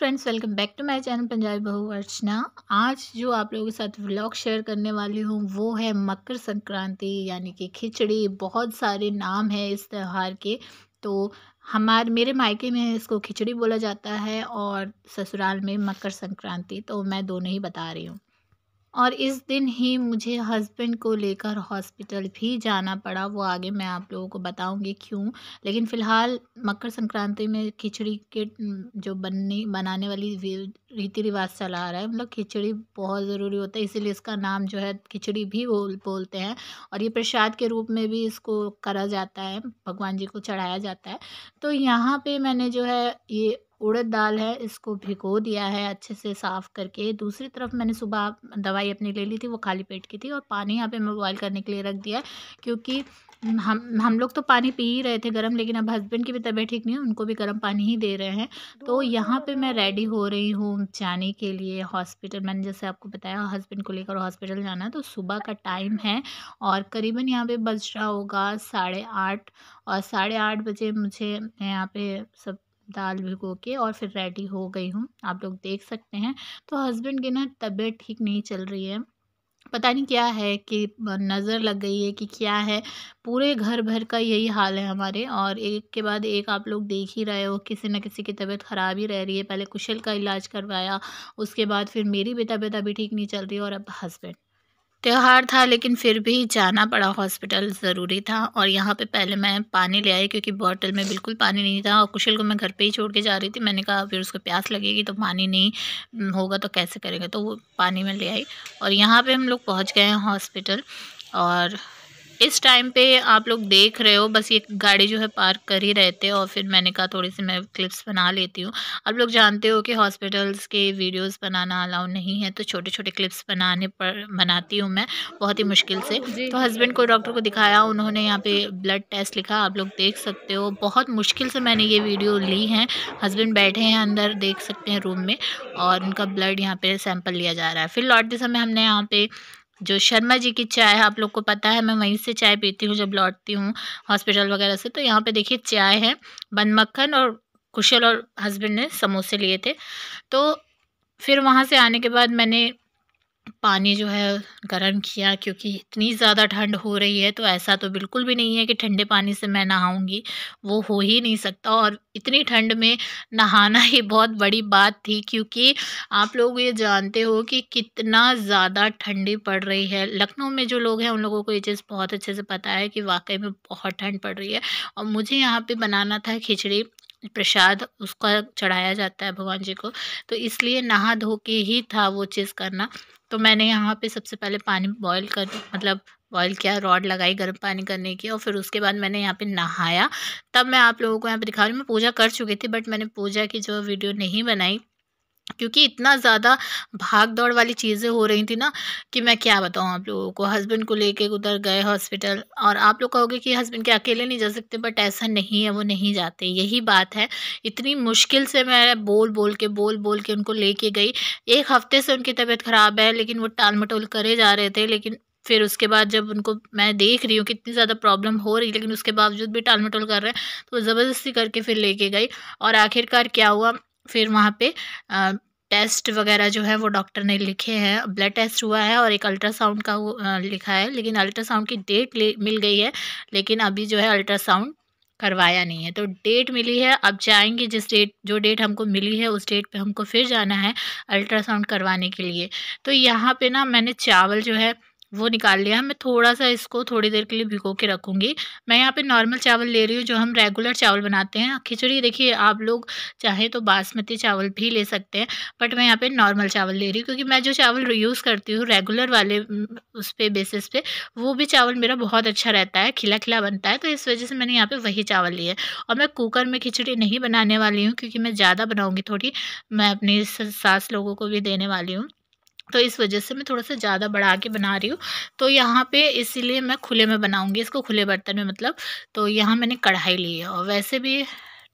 Friends, welcome back to my channel Punjabi बहू अर्चना। आज जो आप लोगों के साथ व्लॉग शेयर करने वाली हूँ वो है मकर संक्रांति यानी कि खिचड़ी। बहुत सारे नाम हैं इस त्यौहार के। तो हमारे मेरे मायके में इसको खिचड़ी बोला जाता है और ससुराल में मकर संक्रांति। तो मैं दोनों ही बता रही हूँ। और इस दिन ही मुझे हस्बैंड को लेकर हॉस्पिटल भी जाना पड़ा। वो आगे मैं आप लोगों को बताऊंगी क्यों। लेकिन फ़िलहाल मकर संक्रांति में खिचड़ी के जो बनाने वाली रीति रिवाज चला आ रहा है। मतलब खिचड़ी बहुत ज़रूरी होता है, इसीलिए इसका नाम जो है खिचड़ी भी बोलते हैं। और ये प्रसाद के रूप में भी इसको करा जाता है, भगवान जी को चढ़ाया जाता है। तो यहाँ पे मैंने जो है ये उड़द दाल है, इसको भिगो दिया है अच्छे से साफ़ करके। दूसरी तरफ मैंने सुबह दवाई अपनी ले ली थी, वो खाली पेट की थी, और पानी यहाँ पे मैं बॉयल करने के लिए रख दिया है। क्योंकि हम लोग तो पानी पी ही रहे थे गर्म, लेकिन अब हस्बैंड की भी तबीयत ठीक नहीं है, उनको भी गर्म पानी ही दे रहे हैं। तो यहाँ पे मैं रेडी हो रही हूँ जाने के लिए हॉस्पिटल। मैंने जैसे आपको बताया हस्बैंड को लेकर हॉस्पिटल जाना है। तो सुबह का टाइम है और करीबन यहाँ पे बज रहा होगा 8:30। और 8:30 बजे मुझे यहाँ पे सब दाल भिगो के और फिर रेडी हो गई हूँ, आप लोग देख सकते हैं। तो हस्बैंड की ना तबीयत ठीक नहीं चल रही है, पता नहीं क्या है कि नज़र लग गई है कि क्या है। पूरे घर भर का यही हाल है हमारे, और एक के बाद एक आप लोग देख ही रहे हो, किसी न किसी की तबीयत ख़राब ही रह रही है। पहले कुशल का इलाज करवाया, उसके बाद फिर मेरी भी तबीयत अभी ठीक नहीं चल रही है, और अब हस्बैंड। त्योहार था लेकिन फिर भी जाना पड़ा हॉस्पिटल, ज़रूरी था। और यहाँ पे पहले मैं पानी ले आई क्योंकि बॉटल में बिल्कुल पानी नहीं था, और कुशल को मैं घर पे ही छोड़ के जा रही थी। मैंने कहा फिर उसको प्यास लगेगी तो पानी नहीं होगा तो कैसे करेंगे, तो वो पानी में ले आई। और यहाँ पे हम लोग पहुँच गए हैं हॉस्पिटल। और इस टाइम पे आप लोग देख रहे हो, बस ये गाड़ी जो है पार्क कर ही रहे थे, और फिर मैंने कहा थोड़ी सी मैं क्लिप्स बना लेती हूँ। आप लोग जानते हो कि हॉस्पिटल्स के वीडियोस बनाना अलाउ नहीं है, तो छोटे छोटे क्लिप्स बनाती हूँ मैं, बहुत ही मुश्किल से। तो हस्बैंड को डॉक्टर को दिखाया, उन्होंने यहाँ पे ब्लड टेस्ट लिखा, आप लोग देख सकते हो। बहुत मुश्किल से मैंने ये वीडियो ली है। हस्बैंड बैठे हैं अंदर, देख सकते हैं रूम में, और उनका ब्लड यहाँ पे सैंपल लिया जा रहा है। फिर लौटते समय हमने यहाँ पे जो शर्मा जी की चाय है, आप लोग को पता है मैं वहीं से चाय पीती हूँ जब लौटती हूँ हॉस्पिटल वगैरह से। तो यहाँ पे देखिए चाय है, बन मक्खन, और कुशल और हस्बैंड ने समोसे लिए थे। तो फिर वहाँ से आने के बाद मैंने पानी जो है गर्म किया, क्योंकि इतनी ज़्यादा ठंड हो रही है। तो ऐसा तो बिल्कुल भी नहीं है कि ठंडे पानी से मैं नहाऊंगी, वो हो ही नहीं सकता। और इतनी ठंड में नहाना ही बहुत बड़ी बात थी, क्योंकि आप लोग ये जानते हो कि कितना ज़्यादा ठंडी पड़ रही है। लखनऊ में जो लोग हैं उन लोगों को ये चीज़ बहुत अच्छे से पता है कि वाकई में बहुत ठंड पड़ रही है। और मुझे यहाँ पे बनाना था खिचड़ी, प्रसाद उसका चढ़ाया जाता है भगवान जी को, तो इसलिए नहा धो के ही था वो चीज़ करना। तो मैंने यहाँ पे सबसे पहले पानी बॉयल कर मतलब बॉयल किया, रॉड लगाई गर्म पानी करने की, और फिर उसके बाद मैंने यहाँ पे नहाया। तब मैं आप लोगों को यहाँ पे दिखा रही हूँ। मैं पूजा कर चुकी थी, बट मैंने पूजा की जो वीडियो नहीं बनाई, क्योंकि इतना ज़्यादा भाग दौड़ वाली चीज़ें हो रही थी ना, कि मैं क्या बताऊँ आप लोगों को। हस्बैंड को लेके उधर गए हॉस्पिटल, और आप लोग कहोगे कि हस्बैंड के अकेले नहीं जा सकते, बट ऐसा नहीं है, वो नहीं जाते, यही बात है। इतनी मुश्किल से मैं बोल बोल के उनको लेके गई। 1 हफ्ते से उनकी तबीयत ख़राब है, लेकिन वो टाल मटोल करे जा रहे थे। लेकिन फिर उसके बाद जब उनको मैं देख रही हूँ कि इतनी ज़्यादा प्रॉब्लम हो रही है, लेकिन उसके बावजूद भी टाल मटोल कर रहे हैं, तो ज़बरदस्ती करके फिर लेके गई। और आखिरकार क्या हुआ, फिर वहाँ पे टेस्ट वगैरह जो है वो डॉक्टर ने लिखे हैं। ब्लड टेस्ट हुआ है और एक अल्ट्रासाउंड का वो लिखा है, लेकिन अल्ट्रासाउंड की डेट मिल गई है, लेकिन अभी जो है अल्ट्रासाउंड करवाया नहीं है। तो डेट मिली है, अब जाएंगे जो डेट हमको मिली है उस डेट पे हमको फिर जाना है अल्ट्रासाउंड करवाने के लिए। तो यहाँ पे ना मैंने चावल जो है वो निकाल लिया है। मैं थोड़ा-सा इसको थोड़ी देर के लिए भिगो के रखूँगी। मैं यहाँ पे नॉर्मल चावल ले रही हूँ, जो हम रेगुलर चावल बनाते हैं। खिचड़ी देखिए आप लोग चाहें तो बासमती चावल भी ले सकते हैं, बट मैं यहाँ पे नॉर्मल चावल ले रही हूँ, क्योंकि मैं जो चावल यूज़ करती हूँ रेगुलर वाले उस पे बेसिस पे, वो भी चावल मेरा बहुत अच्छा रहता है, खिला-खिला बनता है। तो इस वज़ह से मैंने यहाँ पे वही चावल लिए हैं। और मैं कुकर में खिचड़ी नहीं बनाने वाली हूँ, क्योंकि मैं ज़्यादा बनाऊँगी थोड़ी, मैं अपनी सास लोगों को भी देने वाली हूँ। तो इस वजह से मैं थोड़ा-सा ज़्यादा बढ़ा के बना रही हूँ। तो यहाँ पे इसीलिए मैं खुले में बनाऊँगी इसको, खुले बर्तन में मतलब। तो यहाँ मैंने कढ़ाई ली है, और वैसे भी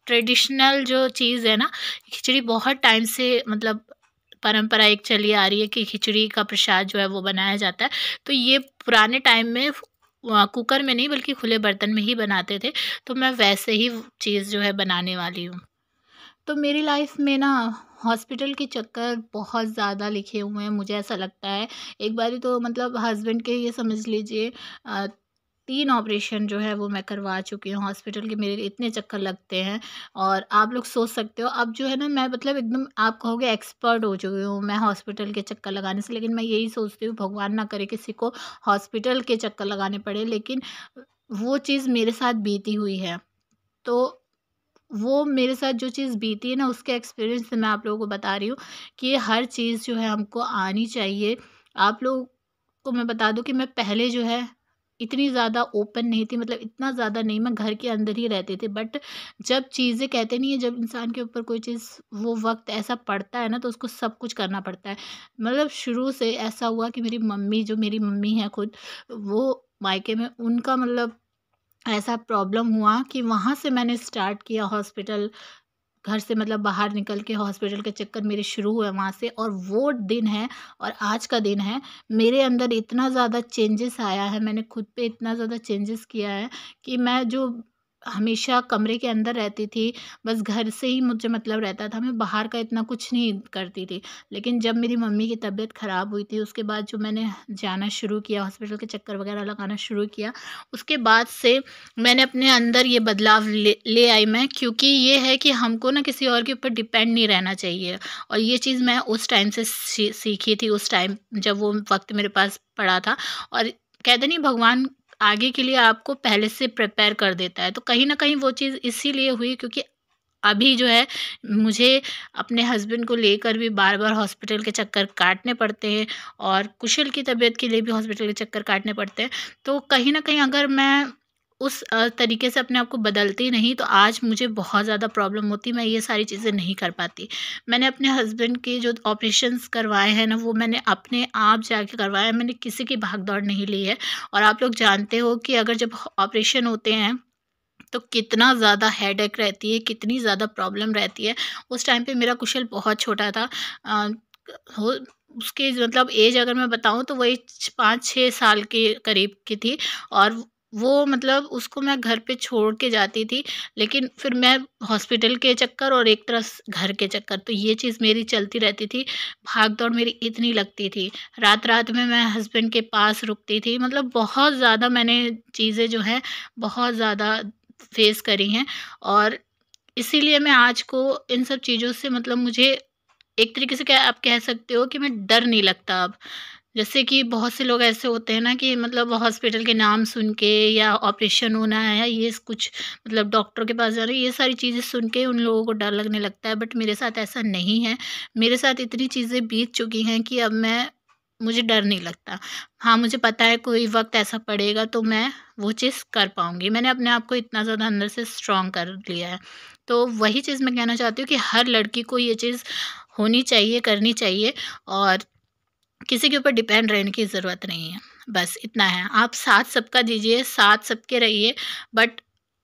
ट्रेडिशनल जो चीज़ है ना, खिचड़ी बहुत टाइम से मतलब परंपरा एक चली आ रही है कि खिचड़ी का प्रसाद जो है वो बनाया जाता है। तो ये पुराने टाइम में कुकर में नहीं बल्कि खुले बर्तन में ही बनाते थे। तो मैं वैसे ही चीज़ जो है बनाने वाली हूँ। तो मेरी लाइफ में ना हॉस्पिटल के चक्कर बहुत ज़्यादा लिखे हुए हैं, मुझे ऐसा लगता है। एक बारी तो मतलब हस्बैंड के ये समझ लीजिए 3 ऑपरेशन जो है वो मैं करवा चुकी हूँ हॉस्पिटल के, मेरे इतने चक्कर लगते हैं। और आप लोग सोच सकते हो अब जो है ना, मैं मतलब एकदम आप कहोगे एक्सपर्ट हो चुकी हूँ मैं हॉस्पिटल के चक्कर लगाने से। लेकिन मैं यही सोचती हूँ भगवान ना करे किसी को हॉस्पिटल के चक्कर लगाने पड़े, लेकिन वो चीज़ मेरे साथ बीती हुई है। तो वो मेरे साथ जो चीज़ बीती है ना, उसके एक्सपीरियंस से मैं आप लोगों को बता रही हूँ कि ये हर चीज़ जो है हमको आनी चाहिए। आप लोग को मैं बता दूँ कि मैं पहले जो है इतनी ज़्यादा ओपन नहीं थी, मतलब इतना ज़्यादा नहीं, मैं घर के अंदर ही रहती थी। बट जब चीज़ें कहते नहीं है, जब इंसान के ऊपर कोई चीज़ वो वक़्त ऐसा पड़ता है ना, तो उसको सब कुछ करना पड़ता है। मतलब शुरू से ऐसा हुआ कि मेरी मम्मी, जो मेरी मम्मी है खुद, वो मायके में उनका मतलब ऐसा प्रॉब्लम हुआ कि वहाँ से मैंने स्टार्ट किया हॉस्पिटल, घर से मतलब बाहर निकल के हॉस्पिटल के चक्कर मेरे शुरू हुए वहाँ से। और वो दिन है और आज का दिन है, मेरे अंदर इतना ज़्यादा चेंजेस आया है, मैंने खुद पे इतना ज़्यादा चेंजेस किया है कि मैं जो हमेशा कमरे के अंदर रहती थी, बस घर से ही मुझे मतलब रहता था, मैं बाहर का इतना कुछ नहीं करती थी। लेकिन जब मेरी मम्मी की तबीयत ख़राब हुई थी, उसके बाद जो मैंने जाना शुरू किया, हॉस्पिटल के चक्कर वगैरह लगाना शुरू किया, उसके बाद से मैंने अपने अंदर ये बदलाव ले आई मैं, क्योंकि ये है कि हमको ना किसी और के ऊपर डिपेंड नहीं रहना चाहिए। और ये चीज़ मैं उस टाइम से सीखी थी, उस टाइम जब वो वक़्त मेरे पास पड़ा था। और कहते नहीं, भगवान आगे के लिए आपको पहले से प्रिपेयर कर देता है। तो कहीं न कहीं वो चीज़ इसीलिए हुई क्योंकि अभी जो है मुझे अपने हस्बैंड को लेकर भी बार-बार हॉस्पिटल के चक्कर काटने पड़ते हैं और कुशल की तबीयत के लिए भी हॉस्पिटल के चक्कर काटने पड़ते हैं। तो कहीं न कहीं अगर मैं उस तरीके से अपने आप को बदलती नहीं, तो आज मुझे बहुत ज़्यादा प्रॉब्लम होती, मैं ये सारी चीज़ें नहीं कर पाती। मैंने अपने हस्बैंड के जो ऑपरेशंस करवाए हैं ना, वो मैंने अपने आप जाके करवाए हैं, मैंने किसी की भाग-दौड़ नहीं ली है। और आप लोग जानते हो कि अगर जब ऑपरेशन होते हैं तो कितना ज़्यादा हेडेक रहती है, कितनी ज़्यादा प्रॉब्लम रहती है। उस टाइम पे मेरा कुशल बहुत छोटा था। अ, हो उसकी मतलब एज अगर मैं बताऊँ तो वही 5-6 साल के करीब की थी। और वो मतलब उसको मैं घर पे छोड़ के जाती थी, लेकिन फिर मैं हॉस्पिटल के चक्कर और एक तरफ घर के चक्कर, तो ये चीज़ मेरी चलती रहती थी। भाग-दौड़ मेरी इतनी लगती थी। रात-रात में मैं हस्बैंड के पास रुकती थी, मतलब बहुत ज़्यादा मैंने चीज़ें जो हैं बहुत ज़्यादा फेस करी हैं। और इसीलिए मैं आज को इन सब चीज़ों से मतलब मुझे एक तरीके से क्या आप कह सकते हो कि मैं डर नहीं लगता अब। जैसे कि बहुत से लोग ऐसे होते हैं ना कि मतलब हॉस्पिटल के नाम सुन के या ऑपरेशन होना है या ये कुछ मतलब डॉक्टर के पास जाना है, ये सारी चीज़ें सुन के उन लोगों को डर लगने लगता है। बट मेरे साथ ऐसा नहीं है। मेरे साथ इतनी चीज़ें बीत चुकी हैं कि अब मुझे डर नहीं लगता। हाँ, मुझे पता है कोई वक़्त ऐसा पड़ेगा तो मैं वो चीज़ कर पाऊँगी। मैंने अपने आप को इतना ज़्यादा अंदर से स्ट्रॉन्ग कर लिया है। तो वही चीज़ मैं कहना चाहती हूँ कि हर लड़की को ये चीज़ होनी चाहिए, करनी चाहिए। और किसी के ऊपर डिपेंड रहने की ज़रूरत नहीं है। बस इतना है। आप साथ सबका दीजिए, साथ सबके रहिए, बट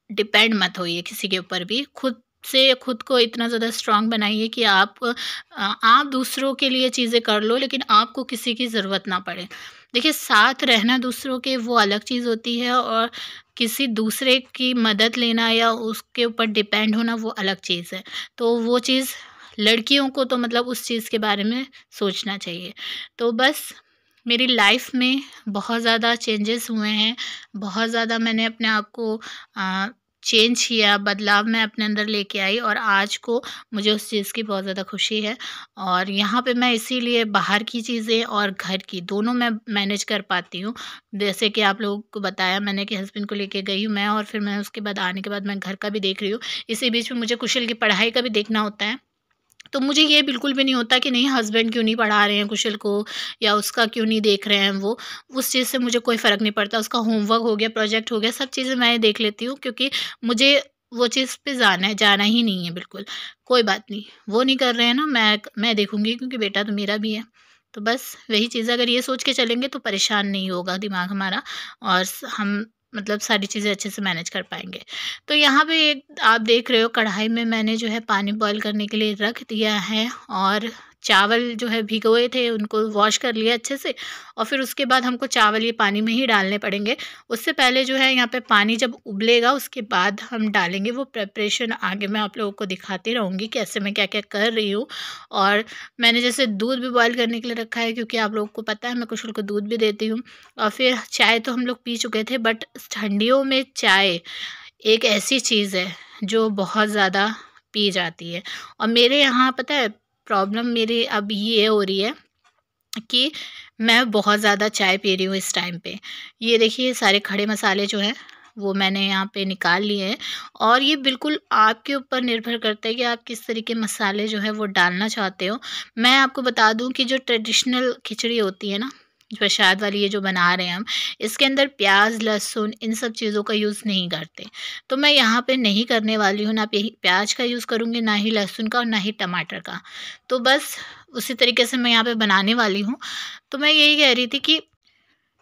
डिपेंड मत होइए किसी के ऊपर भी। खुद से खुद को इतना ज़्यादा स्ट्रॉन्ग बनाइए कि आप दूसरों के लिए चीज़ें कर लो, लेकिन आपको किसी की ज़रूरत ना पड़े। देखिए, साथ रहना दूसरों के वो अलग चीज़ होती है, और किसी दूसरे की मदद लेना या उसके ऊपर डिपेंड होना वो अलग चीज़ है। तो वो चीज़ लड़कियों को तो मतलब उस चीज़ के बारे में सोचना चाहिए। तो बस मेरी लाइफ़ में बहुत ज़्यादा चेंजेस हुए हैं। बहुत ज़्यादा मैंने अपने आप को चेंज किया, बदलाव मैं अपने अंदर लेके आई, और आज को मुझे उस चीज़ की बहुत ज़्यादा खुशी है। और यहाँ पे मैं इसीलिए बाहर की चीज़ें और घर की दोनों मैं मैनेज कर पाती हूँ। जैसे कि आप लोगों को बताया मैंने कि हस्बैंड को लेके गई हूँ मैं, और फिर मैं उसके बाद आने के बाद मैं घर का भी देख रही हूँ। इसी बीच में मुझे कुशल की पढ़ाई का भी देखना होता है। तो मुझे ये बिल्कुल भी नहीं होता कि नहीं हस्बैंड क्यों नहीं पढ़ा रहे हैं कुशल को, या उसका क्यों नहीं देख रहे हैं वो। उस चीज़ से मुझे कोई फ़र्क नहीं पड़ता। उसका होमवर्क हो गया, प्रोजेक्ट हो गया, सब चीज़ें मैं देख लेती हूँ, क्योंकि मुझे वो चीज़ पे जाना ही नहीं है बिल्कुल। कोई बात नहीं, वो नहीं कर रहे हैं ना, मैं देखूँगी, क्योंकि बेटा तो मेरा भी है। तो बस वही चीज़ है, अगर ये सोच के चलेंगे तो परेशान नहीं होगा दिमाग हमारा, और हम मतलब सारी चीज़ें अच्छे से मैनेज कर पाएँगे। तो यहाँ पे एक आप देख रहे हो, कढ़ाई में मैंने जो है पानी बॉयल करने के लिए रख दिया है, और चावल जो है भिगोए थे उनको वॉश कर लिया अच्छे से, और फिर उसके बाद हमको चावल ये पानी में ही डालने पड़ेंगे। उससे पहले जो है यहाँ पे पानी जब उबलेगा उसके बाद हम डालेंगे। वो प्रिपरेशन आगे मैं आप लोगों को दिखाती रहूँगी कैसे मैं क्या क्या कर रही हूँ। और मैंने जैसे दूध भी बॉयल करने के लिए रखा है, क्योंकि आप लोगों को पता है मैं कुशल को दूध भी देती हूँ। और फिर चाय तो हम लोग पी चुके थे, बट ठंडियों में चाय एक ऐसी चीज़ है जो बहुत ज़्यादा पी जाती है। और मेरे यहाँ पता है प्रॉब्लम मेरी अब ये हो रही है कि मैं बहुत ज़्यादा चाय पी रही हूँ इस टाइम पे। ये देखिए सारे खड़े मसाले जो हैं वो मैंने यहाँ पे निकाल लिए हैं, और ये बिल्कुल आपके ऊपर निर्भर करता है कि आप किस तरीके मसाले जो है वो डालना चाहते हो। मैं आपको बता दूँ कि जो ट्रेडिशनल खिचड़ी होती है ना, प्रसाद वाली ये जो बना रहे हैं हम, इसके अंदर प्याज लहसुन इन सब चीज़ों का यूज़ नहीं करते। तो मैं यहाँ पे नहीं करने वाली हूँ, ना यही प्याज का यूज़ करूँगी, ना ही लहसुन का और ना ही टमाटर का। तो बस उसी तरीके से मैं यहाँ पे बनाने वाली हूँ। तो मैं यही कह रही थी कि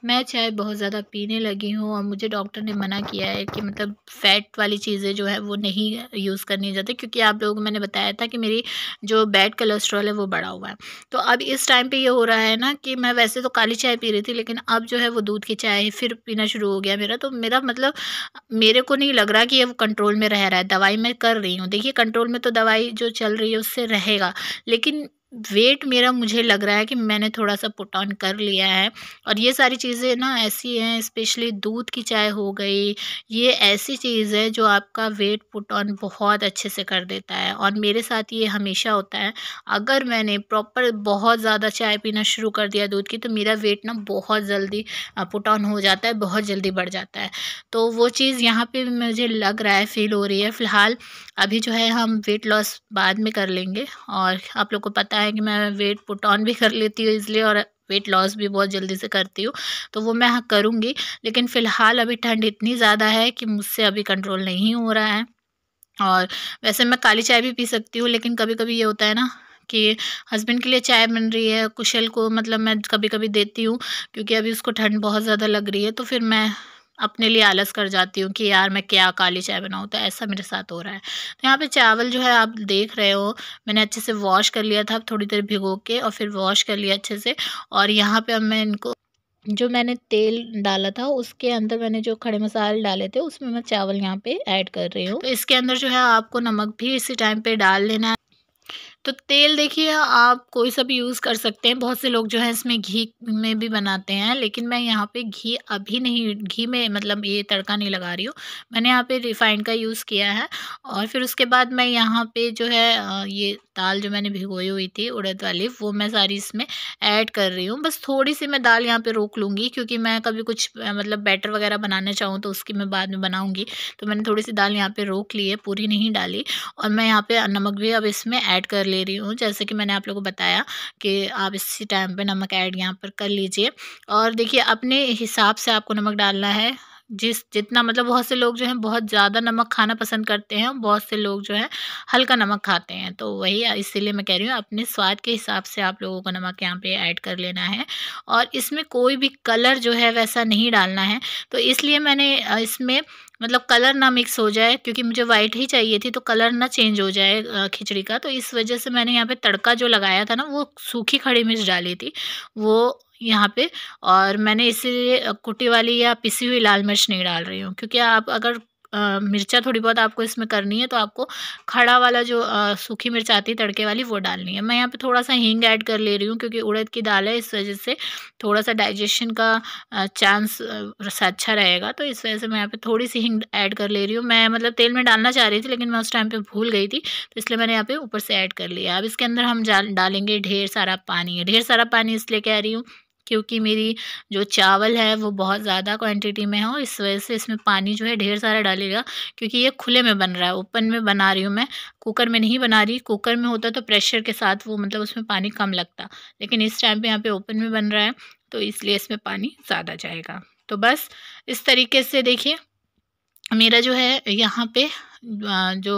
मैं चाय बहुत ज़्यादा पीने लगी हूँ, और मुझे डॉक्टर ने मना किया है कि मतलब फ़ैट वाली चीज़ें जो है वो नहीं यूज़ करनी चाहते, क्योंकि आप लोगों को मैंने बताया था कि मेरी जो बैड कोलेस्ट्रॉल है वो बढ़ा हुआ है। तो अब इस टाइम पे ये हो रहा है ना कि मैं वैसे तो काली चाय पी रही थी, लेकिन अब जो है वो दूध की चाय फिर पीना शुरू हो गया मेरा। तो मेरा मतलब मेरे को नहीं लग रहा कि ये वो कंट्रोल में रह रहा है। दवाई मैं कर रही हूँ, देखिए कंट्रोल में तो दवाई जो चल रही है उससे रहेगा, लेकिन वेट मेरा मुझे लग रहा है कि मैंने थोड़ा-सा पुट ऑन कर लिया है। और ये सारी चीज़ें ना ऐसी हैं, स्पेशली दूध की चाय हो गई, ये ऐसी चीज़ है जो आपका वेट पुट ऑन बहुत अच्छे से कर देता है, और मेरे साथ ये हमेशा होता है। अगर मैंने प्रॉपर बहुत ज़्यादा चाय पीना शुरू कर दिया दूध की, तो मेरा वेट ना बहुत जल्दी पुट ऑन हो जाता है, बहुत जल्दी बढ़ जाता है। तो वो चीज़ यहाँ पे मुझे लग रहा है, फ़ील हो रही है। फ़िलहाल अभी जो है हम वेट लॉस बाद में कर लेंगे, और आप लोग को पता है कि मैं वेट पुट ऑन भी कर लेती हूँ इसलिए, और वेट लॉस भी बहुत जल्दी से करती हूँ, तो वो मैं हाँ करूँगी। लेकिन फ़िलहाल अभी ठंड इतनी ज़्यादा है कि मुझसे अभी कंट्रोल नहीं हो रहा है। और वैसे मैं काली चाय भी पी सकती हूँ, लेकिन कभी-कभी ये होता है ना कि हस्बैंड के लिए चाय बन रही है, कुशल को मतलब मैं कभी-कभी देती हूँ, क्योंकि अभी उसको ठंड बहुत ज़्यादा लग रही है, तो फिर मैं अपने लिए आलस कर जाती हूँ कि यार मैं क्या काली चाय बनाऊँ, तो ऐसा मेरे साथ हो रहा है। तो यहाँ पे चावल जो है आप देख रहे हो, मैंने अच्छे से वॉश कर लिया था थोड़ी देर भिगो के, और फिर वॉश कर लिया अच्छे से। और यहाँ पे अब मैं इनको, जो मैंने तेल डाला था उसके अंदर मैंने जो खड़े मसाले डाले थे उसमें मैं चावल यहाँ पे ऐड कर रही हूँ। तो इसके अंदर जो है आपको नमक भी इसी टाइम पे डाल लेना है। तो तेल देखिए आप कोई सा भी यूज़ कर सकते हैं। बहुत से लोग जो है इसमें घी में भी बनाते हैं, लेकिन मैं यहाँ पे घी अभी नहीं, घी में मतलब ये तड़का नहीं लगा रही हूँ। मैंने यहाँ पे रिफ़ाइंड का यूज़ किया है, और फिर उसके बाद मैं यहाँ पे जो है ये दाल जो मैंने भिगोई हुई थी उड़द वाली, वो मैं सारी इसमें ऐड कर रही हूँ। बस थोड़ी-सी मैं दाल यहाँ पे रोक लूँगी, क्योंकि मैं कभी कुछ मतलब बैटर वग़ैरह बनाना चाहूँ तो उसकी मैं बाद में बनाऊँगी। तो मैंने थोड़ी-सी दाल यहाँ पे रोक ली है, पूरी नहीं डाली। और मैं यहाँ पे नमक भी अब इसमें ऐड कर ले रही हूँ, जैसे कि मैंने आप लोगों को बताया कि आप इसी टाइम पे नमक ऐड यहाँ पर कर लीजिए। और देखिए अपने हिसाब से आपको नमक डालना है, जितना मतलब बहुत से लोग जो हैं बहुत ज़्यादा नमक खाना पसंद करते हैं, और बहुत से लोग जो हैं हल्का नमक खाते हैं। तो वही इसीलिए मैं कह रही हूँ अपने स्वाद के हिसाब से आप लोगों को नमक यहाँ पे ऐड कर लेना है। और इसमें कोई भी कलर जो है वैसा नहीं डालना है। तो इसलिए मैंने इसमें मतलब कलर ना मिक्स हो जाए, क्योंकि मुझे वाइट ही चाहिए थी, तो कलर ना चेंज हो जाए खिचड़ी का। तो इस वजह से मैंने यहाँ पे तड़का जो लगाया था ना, वो सूखी खड़ी मिर्च डाली थी वो यहाँ पे। और मैंने इसीलिए कुटी वाली या पिसी हुई लाल मिर्च नहीं डाल रही हूँ, क्योंकि आप अगर मिर्चा थोड़ी बहुत आपको इसमें करनी है, तो आपको खड़ा वाला जो सूखी मिर्च आती है तड़के वाली, वो डालनी है। मैं यहाँ पे थोड़ा-सा हींग ऐड कर ले रही हूँ, क्योंकि उड़द की दाल है, इस वजह से थोड़ा-सा डाइजेशन का चांस अच्छा रहेगा। तो इस वजह से मैं यहाँ पे थोड़ी-सी हींग ऐड कर ले रही हूँ। मैं मतलब तेल में डालना चाह रही थी, लेकिन मैं उस टाइम पे भूल गई थी, तो इसलिए मैंने यहाँ पे ऊपर से ऐड कर लिया। अब इसके अंदर हम डालेंगे ढेर सारा पानी। ढेर सारा पानी इसलिए कह रही हूँ, क्योंकि मेरी जो चावल है वो बहुत ज़्यादा क्वांटिटी में है, और इस वजह से इसमें पानी जो है ढेर सारा डालिएगा, क्योंकि ये खुले में बन रहा है, ओपन में बना रही हूँ मैं, कुकर में नहीं बना रही। कुकर में होता तो प्रेशर के साथ वो मतलब उसमें पानी कम लगता, लेकिन इस टाइम पे यहाँ पे ओपन में बन रहा है, तो इसलिए इसमें पानी ज़्यादा जाएगा। तो बस इस तरीके से देखिए मेरा जो है यहाँ पे जो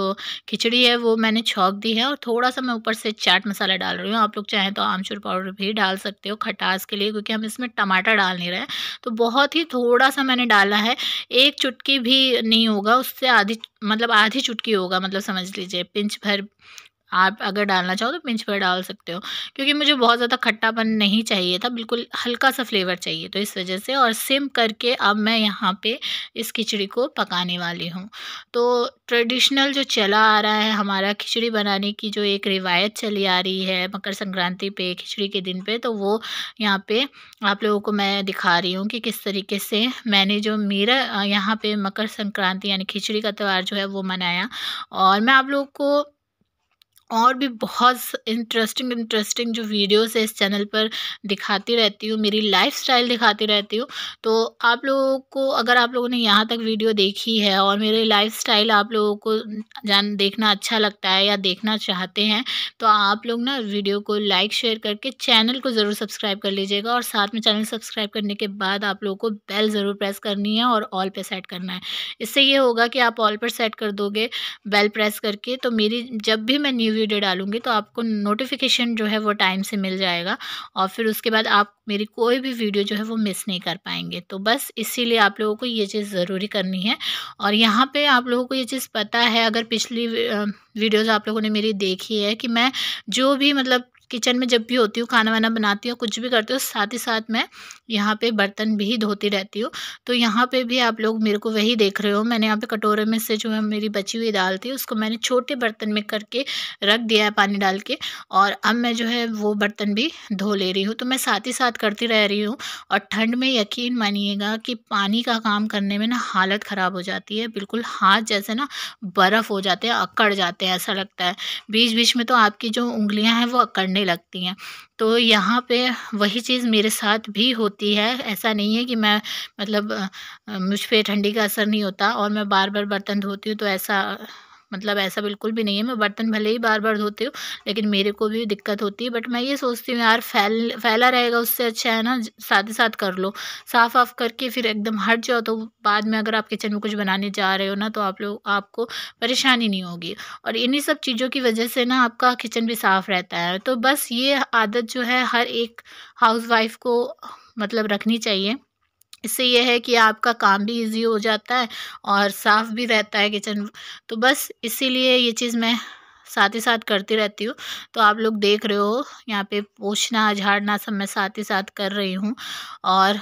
खिचड़ी है वो मैंने छौंक दी है, और थोड़ा-सा मैं ऊपर से चाट मसाला डाल रही हूँ। आप लोग चाहें तो आमचूर पाउडर भी डाल सकते हो खटास के लिए, क्योंकि हम इसमें टमाटर डाल नहीं रहे हैं। तो बहुत ही थोड़ा-सा मैंने डाला है, 1 चुटकी भी नहीं होगा, उससे आधी मतलब आधी चुटकी होगा, मतलब समझ लीजिए पिंच भर आप अगर डालना चाहो तो पिंच भर डाल सकते हो, क्योंकि मुझे बहुत ज़्यादा खट्टापन नहीं चाहिए था, बिल्कुल हल्का सा फ्लेवर चाहिए, तो इस वजह से। और सिम करके अब मैं यहाँ पे इस खिचड़ी को पकाने वाली हूँ। तो ट्रेडिशनल जो चला आ रहा है हमारा खिचड़ी बनाने की, जो एक रिवायत चली आ रही है मकर संक्रांति पे, खिचड़ी के दिन पे, तो वो यहाँ पे आप लोगों को मैं दिखा रही हूँ कि किस तरीके से मैंने जो मेरा यहाँ पे मकर संक्रांति यानी खिचड़ी का त्यौहार जो है वो मनाया। और मैं आप लोगों को और भी बहुत इंटरेस्टिंग जो वीडियोस है इस चैनल पर दिखाती रहती हूँ, मेरी लाइफ़स्टाइल दिखाती रहती हूँ। तो आप लोगों को, अगर आप लोगों ने यहाँ तक वीडियो देखी है और मेरी लाइफ़स्टाइल आप लोगों को देखना अच्छा लगता है या देखना चाहते हैं, तो आप लोग ना वीडियो को लाइक शेयर करके चैनल को ज़रूर सब्सक्राइब कर लीजिएगा। और साथ में चैनल सब्सक्राइब करने के बाद आप लोगों को बेल ज़रूर प्रेस करनी है और ऑल पे सेट करना है। इससे ये होगा कि आप ऑल पर सेट कर दोगे बेल प्रेस करके, तो मेरी जब भी मैं न्यू वीडियो डालूँगी तो आपको नोटिफ़िकेशन जो है वो टाइम से मिल जाएगा, और फिर उसके बाद आप मेरी कोई भी वीडियो जो है वो मिस नहीं कर पाएँगे। तो बस इसीलिए आप लोगों को ये चीज़ ज़रूरी करनी है। और यहाँ पे आप लोगों को ये चीज़ पता है, अगर पिछली वीडियोज़ आप लोगों ने मेरी देखी है, कि मैं जो भी मतलब किचन में जब भी होती हूँ, खाना-वाना बनाती हूँ, कुछ भी करती हूँ, साथ ही साथ मैं यहाँ पे बर्तन भी धोती रहती हूँ। तो यहाँ पे भी आप लोग मेरे को वही देख रहे हो। मैंने यहाँ पे कटोरे में से जो है मेरी बची हुई दाल थी, उसको मैंने छोटे बर्तन में करके रख दिया है पानी डाल के, और अब मैं जो है वो बर्तन भी धो ले रही हूँ। तो मैं साथ ही साथ करती रह रही हूँ। और ठंड में यकीन मानिएगा कि पानी का काम करने में ना हालत ख़राब हो जाती है, बिल्कुल हाथ जैसे ना बर्फ़ हो जाते हैं, अकड़ जाते हैं, ऐसा लगता है। बीच-बीच में तो आपकी जो उँगलियाँ हैं वो अकड़ने लगती हैं। तो यहाँ पे वही चीज़ मेरे साथ भी होती है। ऐसा नहीं है कि मैं मतलब मुझ पे ठंडी का असर नहीं होता और मैं बार-बार बर्तन धोती हूँ, तो ऐसा मतलब ऐसा बिल्कुल भी नहीं है। मैं बर्तन भले ही बार-बार धोती हूँ, लेकिन मेरे को भी दिक्कत होती है। बट मैं ये सोचती हूँ यार, फैला रहेगा उससे अच्छा है ना साथ ही साथ कर लो। साफ-वाफ करके फिर एकदम हट जाओ, तो बाद में अगर आप किचन में कुछ बनाने जा रहे हो ना, तो आपको परेशानी नहीं होगी। और इन्हीं सब चीज़ों की वजह से ना आपका किचन भी साफ़ रहता है। तो बस ये आदत जो है हर एक हाउसवाइफ़ को मतलब रखनी चाहिए। इससे ये है कि आपका काम भी ईज़ी हो जाता है और साफ़ भी रहता है किचन। तो बस इसीलिए ये चीज़ मैं साथ ही साथ करती रहती हूँ। तो आप लोग देख रहे हो यहाँ पे पोंछना, झाड़ना सब मैं साथ ही साथ कर रही हूँ। और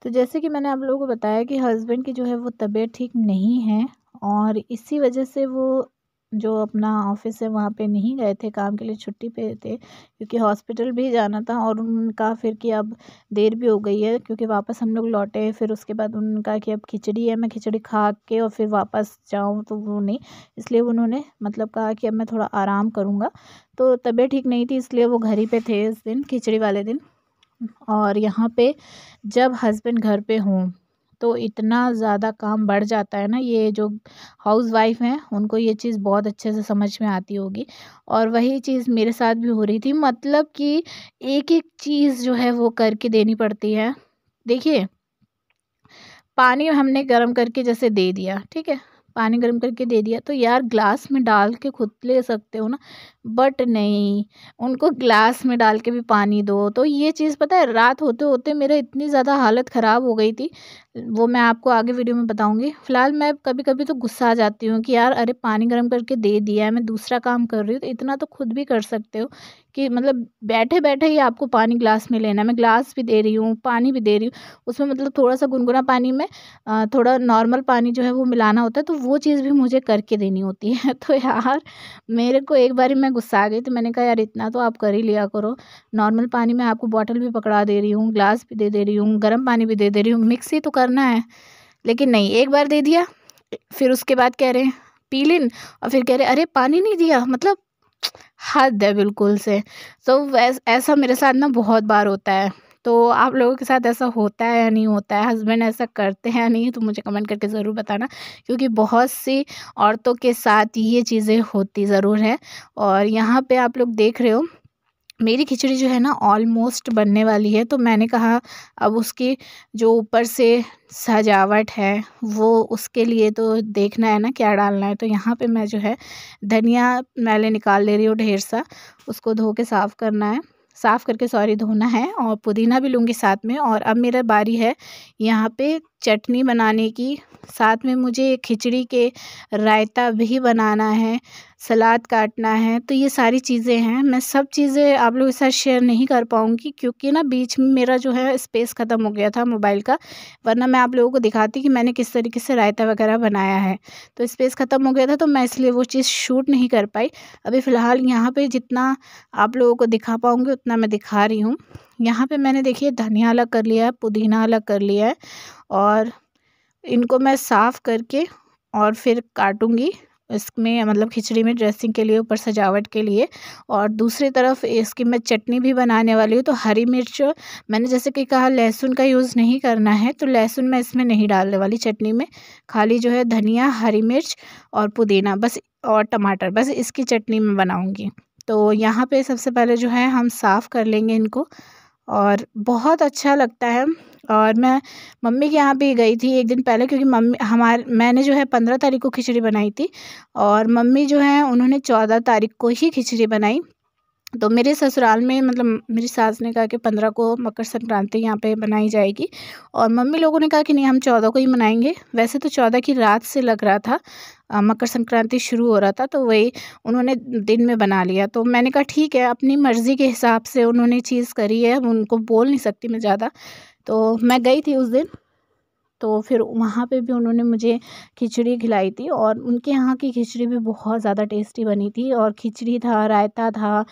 तो जैसे कि मैंने आप लोगों को बताया कि हस्बैंड की जो है वो तबीयत ठीक नहीं है, और इसी वजह से वो जो अपना ऑफिस है वहाँ पे नहीं गए थे, काम के लिए छुट्टी पे थे, क्योंकि हॉस्पिटल भी जाना था। और उनका फिर कि अब देर भी हो गई है, क्योंकि वापस हम लोग लौटे, फिर उसके बाद उनका कि अब खिचड़ी है, मैं खिचड़ी खा के और फिर वापस जाऊँ, तो वो नहीं, इसलिए उन्होंने मतलब कहा कि अब मैं थोड़ा आराम करूँगा। तो तबीयत ठीक नहीं थी, इसलिए वो घर ही पे थे इस दिन, खिचड़ी वाले दिन। और यहाँ पे जब हस्बैंड घर पे हों तो इतना ज़्यादा काम बढ़ जाता है ना, ये जो हाउसवाइफ़ हैं उनको ये चीज़ बहुत अच्छे से समझ में आती होगी। और वही चीज़ मेरे साथ भी हो रही थी, मतलब कि एक-एक चीज़ जो है वो करके देनी पड़ती है। देखिए, पानी हमने गरम करके जैसे दे दिया, ठीक है? पानी गरम करके दे दिया, तो यार ग्लास में डाल के खुद ले सकते हो ना, बट नहीं, उनको ग्लास में डाल के भी पानी दो। तो ये चीज़ पता है, रात होते-होते मेरा इतनी ज़्यादा हालत ख़राब हो गई थी, वो मैं आपको आगे वीडियो में बताऊँगी। फ़िलहाल मैं कभी-कभी तो गुस्सा आ जाती हूँ कि यार अरे पानी गरम करके दे दिया है, मैं दूसरा काम कर रही हूँ, तो इतना तो खुद भी कर सकते हो कि मतलब बैठे-बैठे ही आपको पानी ग्लास में लेना है। मैं ग्लास भी दे रही हूँ, पानी भी दे रही हूँ, उसमें मतलब थोड़ा-सा गुनगुना पानी में थोड़ा नॉर्मल पानी जो है वो मिलाना होता है, तो वो चीज़ भी मुझे करके देनी होती है। तो यार मेरे को एक बारी मैं गुस्सा आ गई, तो मैंने कहा यार इतना तो आप कर ही लिया करो। नॉर्मल पानी में आपको बॉटल भी पकड़ा दे रही हूँ, ग्लास भी दे रही हूँ, गर्म पानी भी दे रही हूँ, मिक्स ही तो करना है। लेकिन नहीं, एक बार दे दिया, फिर उसके बाद कह रहे हैं पी लें, और फिर कह रहे अरे पानी नहीं दिया, मतलब हद है बिल्कुल से। तो ऐसा मेरे साथ ना बहुत बार होता है। तो आप लोगों के साथ ऐसा होता है या नहीं होता है? हस्बैंड ऐसा करते हैं या नहीं? तो मुझे कमेंट करके ज़रूर बताना, क्योंकि बहुत सी औरतों के साथ ये चीज़ें होती ज़रूर हैं। और यहाँ पे आप लोग देख रहे हो, मेरी खिचड़ी जो है ना ऑलमोस्ट बनने वाली है। तो मैंने कहा अब उसकी जो ऊपर से सजावट है वो उसके लिए तो देखना है ना क्या डालना है। तो यहाँ पे मैं जो है धनिया मैंने निकाल ले रही हूँ ढेर सा, उसको धो के साफ़ करना है, साफ़ करके सॉरी धोना है, और पुदीना भी लूँगी साथ में। और अब मेरा बारी है यहाँ पे चटनी बनाने की, साथ में मुझे खिचड़ी के रायता भी बनाना है, सलाद काटना है। तो ये सारी चीज़ें हैं, मैं सब चीज़ें आप लोगों के साथ शेयर नहीं कर पाऊँगी क्योंकि ना बीच में मेरा जो है स्पेस ख़त्म हो गया था मोबाइल का, वरना मैं आप लोगों को दिखाती कि मैंने किस तरीके से रायता वगैरह बनाया है। तो स्पेस ख़त्म हो गया था तो मैं इसलिए वो चीज़ शूट नहीं कर पाई। अभी फ़िलहाल यहाँ पे जितना आप लोगों को दिखा पाऊँगी उतना मैं दिखा रही हूँ। यहाँ पे मैंने देखिए धनिया अलग कर लिया है, पुदीना अलग कर लिया है और इनको मैं साफ़ करके और फिर काटूँगी इसमें, मतलब खिचड़ी में ड्रेसिंग के लिए, ऊपर सजावट के लिए। और दूसरी तरफ इसकी मैं चटनी भी बनाने वाली हूँ। तो हरी मिर्च मैंने जैसे कि कहा लहसुन का यूज़ नहीं करना है, तो लहसुन मैं इसमें नहीं डालने वाली चटनी में। खाली जो है धनिया, हरी मिर्च और पुदीना बस, और टमाटर, बस इसकी चटनी मैं बनाऊँगी। तो यहाँ पे सबसे पहले जो है हम साफ़ कर लेंगे इनको और बहुत अच्छा लगता है। और मैं मम्मी के यहाँ भी गई थी एक दिन पहले क्योंकि मैंने जो है 15 तारीख को खिचड़ी बनाई थी और मम्मी जो है उन्होंने 14 तारीख को ही खिचड़ी बनाई। तो मेरे ससुराल में मतलब मेरी सास ने कहा कि 15 को मकर संक्रांति यहाँ पे बनाई जाएगी और मम्मी लोगों ने कहा कि नहीं हम 14 को ही मनाएंगे। वैसे तो 14 की रात से लग रहा था मकर संक्रांति शुरू हो रहा था, तो वही उन्होंने दिन में बना लिया। तो मैंने कहा ठीक है, अपनी मर्ज़ी के हिसाब से उन्होंने चीज़ करी है, उनको बोल नहीं सकती मैं ज़्यादा। तो मैं गई थी उस दिन, तो फिर वहाँ पे भी उन्होंने मुझे खिचड़ी खिलाई थी और उनके यहाँ की खिचड़ी भी बहुत ज़्यादा टेस्टी बनी थी। और खिचड़ी था, रायता था,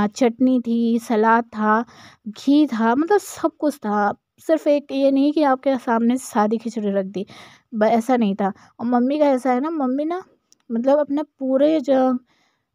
चटनी थी, सलाद था, घी था, मतलब सब कुछ था। सिर्फ़ एक ये नहीं कि आपके सामने सादी खिचड़ी रख दी, ऐसा नहीं था। और मम्मी का ऐसा है ना, मम्मी ना मतलब अपने पूरे जो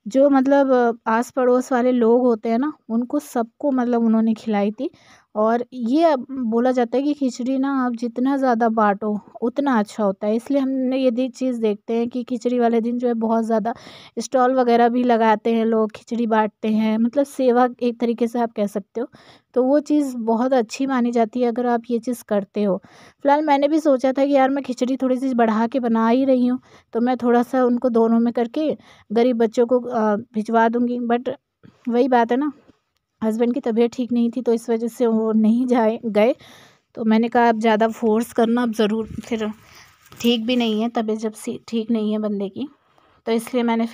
जो मतलब आस पड़ोस वाले लोग होते हैं ना, उनको सबको मतलब उन्होंने खिलाई थी। और ये अब बोला जाता है कि खिचड़ी ना आप जितना ज़्यादा बाँटो उतना अच्छा होता है। इसलिए हमने ये चीज़ देखते हैं कि खिचड़ी वाले दिन जो है बहुत ज़्यादा स्टॉल वगैरह भी लगाते हैं लोग, खिचड़ी बाँटते हैं, मतलब सेवा एक तरीके से आप कह सकते हो। तो वो चीज़ बहुत अच्छी मानी जाती है अगर आप ये चीज़ करते हो। फ़िलहाल मैंने भी सोचा था कि यार मैं खिचड़ी थोड़ी-सी बढ़ा के बना ही रही हूँ, तो मैं थोड़ा-सा उनको दोनों में करके गरीब बच्चों को भिजवा दूँगी। बट वही बात है ना, हस्बैंड की तबीयत ठीक नहीं थी तो इस वजह से वो नहीं गए। तो मैंने कहा अब ज़्यादा फ़ोर्स करना अब ज़रूर, फिर ठीक भी नहीं है तबीयत जब से ठीक नहीं है बंदे की, तो इसलिए मैंने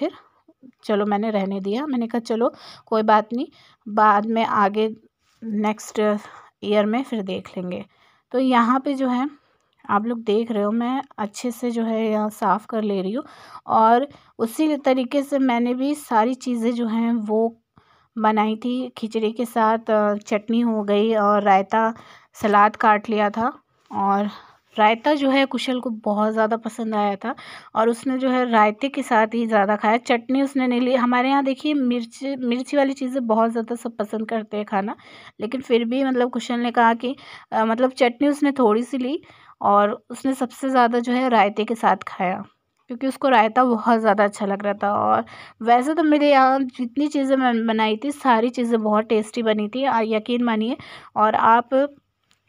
मैंने रहने दिया। मैंने कहा चलो कोई बात नहीं, बाद में आगे नेक्स्ट ईयर में फिर देख लेंगे। तो यहाँ पे जो है आप लोग देख रहे हो मैं अच्छे से जो है यहाँ साफ़ कर ले रही हूँ और उसी तरीके से मैंने भी सारी चीज़ें जो हैं वो बनाई थी। खिचड़ी के साथ चटनी हो गई और रायता, सलाद काट लिया था। और रायता जो है कुशल को बहुत ज़्यादा पसंद आया था और उसने जो है रायते के साथ ही ज़्यादा खाया, चटनी उसने नहीं ली। हमारे यहाँ देखिए मिर्ची वाली चीज़ें बहुत ज़्यादा सब पसंद करते हैं खाना, लेकिन फिर भी मतलब कुशल ने कहा कि मतलब चटनी उसने थोड़ी सी ली और उसने सबसे ज़्यादा जो है रायते के साथ खाया क्योंकि उसको रायता बहुत ज़्यादा अच्छा लग रहा था। और वैसे तो मेरे यहाँ जितनी चीज़ें मैं बनाई थी सारी चीज़ें बहुत टेस्टी बनी थी, यकीन मानिए। और आप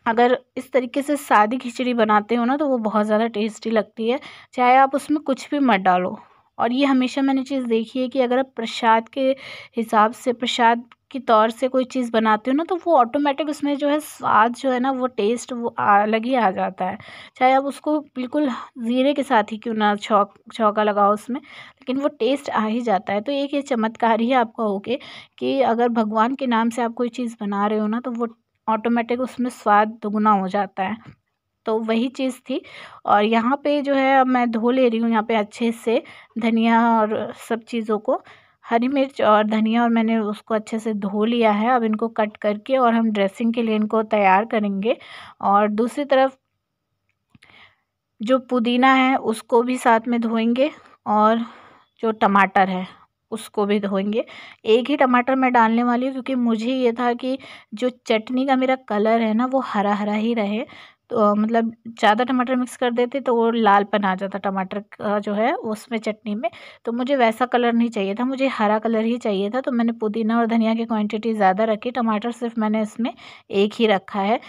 अगर इस तरीके से सादी खिचड़ी बनाते हो ना तो वो बहुत ज़्यादा टेस्टी लगती है, चाहे आप उसमें कुछ भी मत डालो। और ये हमेशा मैंने चीज़ देखी है कि अगर आप प्रसाद के हिसाब से, प्रसाद के तौर से कोई चीज़ बनाते हो ना तो वो ऑटोमेटिक उसमें जो है स्वाद जो है ना, वो टेस्ट वो अलग ही आ जाता है। चाहे आप उसको बिल्कुल ज़ीरे के साथ ही क्यों ना छौंका लगाओ उसमें, लेकिन वो टेस्ट आ ही जाता है। तो एक ये चमत्कार ही आपका हो के कि अगर भगवान के नाम से आप कोई चीज़ बना रहे हो ना तो वो ऑटोमेटिक उसमें स्वाद दुगुना हो जाता है। तो वही चीज़ थी। और यहाँ पे जो है अब मैं धो ले रही हूँ यहाँ पे अच्छे से धनिया और सब चीज़ों को, हरी मिर्च और धनिया, और मैंने उसको अच्छे से धो लिया है। अब इनको कट करके और हम ड्रेसिंग के लिए इनको तैयार करेंगे। और दूसरी तरफ जो पुदीना है उसको भी साथ में धोएंगे और जो टमाटर है उसको भी धोएंगे। एक ही टमाटर मैं डालने वाली हूँ क्योंकि मुझे ये था कि जो चटनी का मेरा कलर है ना वो हरा हरा ही रहे। तो मतलब ज़्यादा टमाटर मिक्स कर देते तो वो लालपन आ जाता टमाटर का जो है उसमें चटनी में, तो मुझे वैसा कलर नहीं चाहिए था, मुझे हरा कलर ही चाहिए था। तो मैंने पुदीना और धनिया की क्वांटिटी ज़्यादा रखी, टमाटर सिर्फ मैंने इसमें एक ही रखा है।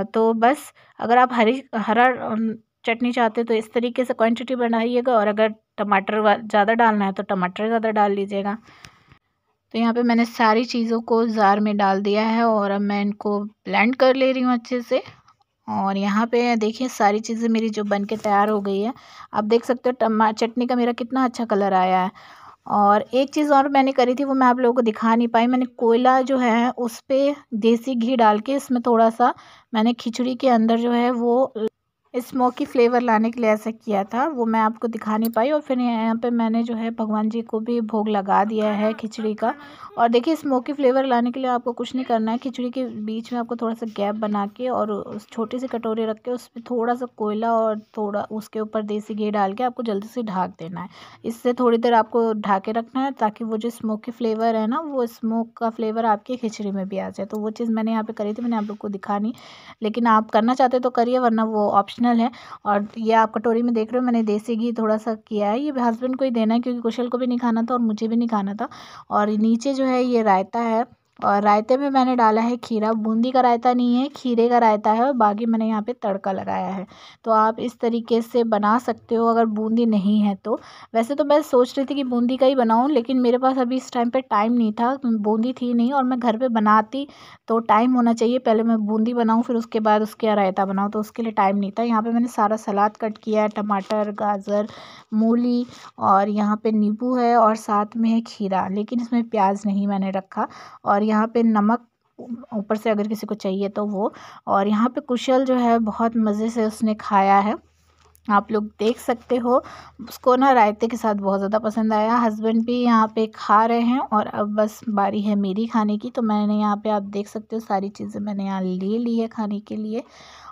तो बस अगर आप हरा चटनी चाहते हो तो इस तरीके से क्वांटिटी बढ़ाइएगा, और अगर टमाटर ज़्यादा डालना है तो टमाटर ज़्यादा डाल लीजिएगा। तो यहाँ पे मैंने सारी चीज़ों को जार में डाल दिया है और अब मैं इनको ब्लेंड कर ले रही हूँ अच्छे से। और यहाँ पे देखिए सारी चीज़ें मेरी जो बन के तैयार हो गई है। आप देख सकते हो चटनी का मेरा कितना अच्छा कलर आया है। और एक चीज़ और मैंने करी थी, वो मैं आप लोगों को दिखा नहीं पाई। मैंने कोयला जो है उस पे देसी घी डाल के इसमें थोड़ा-सा मैंने खिचड़ी के अंदर जो है वो स्मोकी फ्लेवर लाने के लिए ऐसा किया था, वो मैं आपको दिखा नहीं पाई। और फिर यहाँ पे मैंने जो है भगवान जी को भी भोग लगा दिया है खिचड़ी का। और देखिए स्मोकी फ्लेवर लाने के लिए आपको कुछ नहीं करना है, खिचड़ी के बीच में आपको थोड़ा सा गैप बना के और उस छोटी सी कटोरी रख के उसमें थोड़ा सा कोयला और थोड़ा उसके ऊपर देसी घी डाल के आपको जल्दी से ढक देना है। इससे थोड़ी देर आपको ढक के रखना है ताकि वो जो स्मोकी फ्लेवर है ना, वो स्मोक का फ्लेवर आपकी खिचड़ी में भी आ जाए। तो वो चीज़ मैंने यहाँ पे करी थी, मैंने आप लोग को दिखा नहीं, लेकिन आप करना चाहते तो करिए, वरना वो ऑप्शनल है। और ये आप कटोरी में देख रहे हो, मैंने देसी घी थोड़ा सा किया है, ये हस्बैंड को ही देना है क्योंकि कुशल को भी नहीं खाना था और मुझे भी नहीं खाना था। और नीचे जो है ये रायता है, और रायते में मैंने डाला है खीरा। बूंदी का रायता नहीं है, खीरे का रायता है, और बाकी मैंने यहाँ पे तड़का लगाया है। तो आप इस तरीके से बना सकते हो अगर बूंदी नहीं है तो। वैसे तो मैं सोच रही थी कि बूंदी का ही बनाऊँ, लेकिन मेरे पास अभी इस टाइम पे टाइम नहीं था, बूंदी थी नहीं, और मैं घर पे बनाती तो टाइम होना चाहिए, पहले मैं बूंदी बनाऊँ फिर उसके बाद उसके रायता बनाऊँ, तो उसके लिए टाइम नहीं था। यहाँ पे मैंने सारा सलाद कट किया है, टमाटर, गाजर, मूली, और यहाँ पे नींबू है, और साथ में है खीरा, लेकिन इसमें प्याज नहीं मैंने रखा। और यहाँ पे नमक ऊपर से अगर किसी को चाहिए तो वो। और यहाँ पे कुशल जो है बहुत मज़े से उसने खाया है, आप लोग देख सकते हो। उसको ना रायते के साथ बहुत ज़्यादा पसंद आया। हस्बैंड भी यहाँ पे खा रहे हैं, और अब बस बारी है मेरी खाने की। तो मैंने यहाँ पे आप देख सकते हो सारी चीज़ें मैंने यहाँ ले ली है खाने के लिए,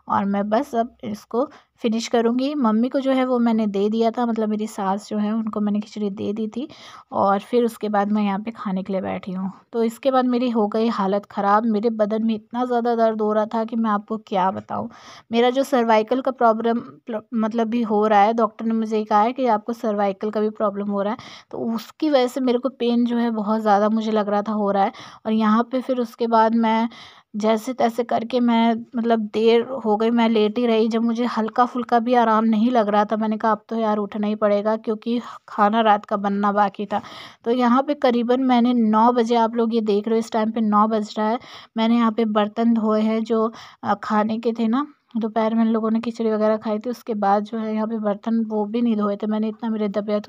और मैं बस अब इसको फिनिश करूँगी। मम्मी को जो है वो मैंने दे दिया था, मतलब मेरी सास जो है उनको मैंने खिचड़ी दे दी थी, और फिर उसके बाद मैं यहाँ पे खाने के लिए बैठी हूँ। तो इसके बाद मेरी हो गई हालत ख़राब, मेरे बदन में इतना ज़्यादा दर्द हो रहा था कि मैं आपको क्या बताऊँ। मेरा जो सर्वाइकल का प्रॉब्लम मतलब भी हो रहा है, डॉक्टर ने मुझे कहा है कि आपको सर्वाइकल का भी प्रॉब्लम हो रहा है, तो उसकी वजह से मेरे को पेन जो है बहुत ज़्यादा मुझे लग रहा था हो रहा है। और यहाँ पे फिर उसके बाद मैं जैसे तैसे करके मैं मतलब देर हो गई, मैं लेटी ही रही। जब मुझे हल्का फुल्का भी आराम नहीं लग रहा था, मैंने कहा अब तो यार उठना ही पड़ेगा क्योंकि खाना रात का बनना बाकी था। तो यहाँ पे करीबन मैंने 9 बजे, आप लोग ये देख रहे हो इस टाइम पे 9 बज रहा है, मैंने यहाँ पे बर्तन धोए हैं जो खाने के थे ना, दोपहर में लोगों ने खिचड़ी वगैरह खाई थी, उसके बाद जो है यहाँ पे बर्तन वो भी नहीं धोए थे मैंने, इतना मेरी तबीयत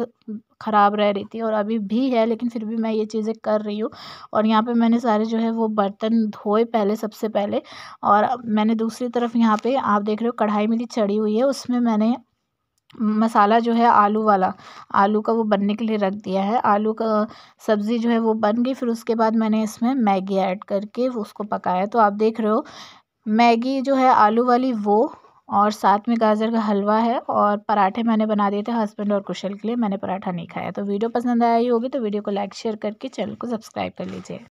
ख़राब रह रही थी, और अभी भी है, लेकिन फिर भी मैं ये चीज़ें कर रही हूँ। और यहाँ पे मैंने सारे जो है वो बर्तन धोए पहले, सबसे पहले। और अब मैंने दूसरी तरफ यहाँ पे आप देख रहे हो कढ़ाई मेरी चढ़ी हुई है, उसमें मैंने मसाला जो है आलू वाला, आलू का वो बनने के लिए रख दिया है। आलू का सब्ज़ी जो है वो बन गई, फिर उसके बाद मैंने इसमें मैगी ऐड करके वो उसको पकाया। तो आप देख रहे हो मैगी जो है आलू वाली वो, और साथ में गाजर का हलवा है, और पराठे मैंने बना दिए थे हस्बैंड और कुशल के लिए, मैंने पराठा नहीं खाया। तो वीडियो पसंद आई होगी तो वीडियो को लाइक शेयर करके चैनल को सब्सक्राइब कर लीजिए।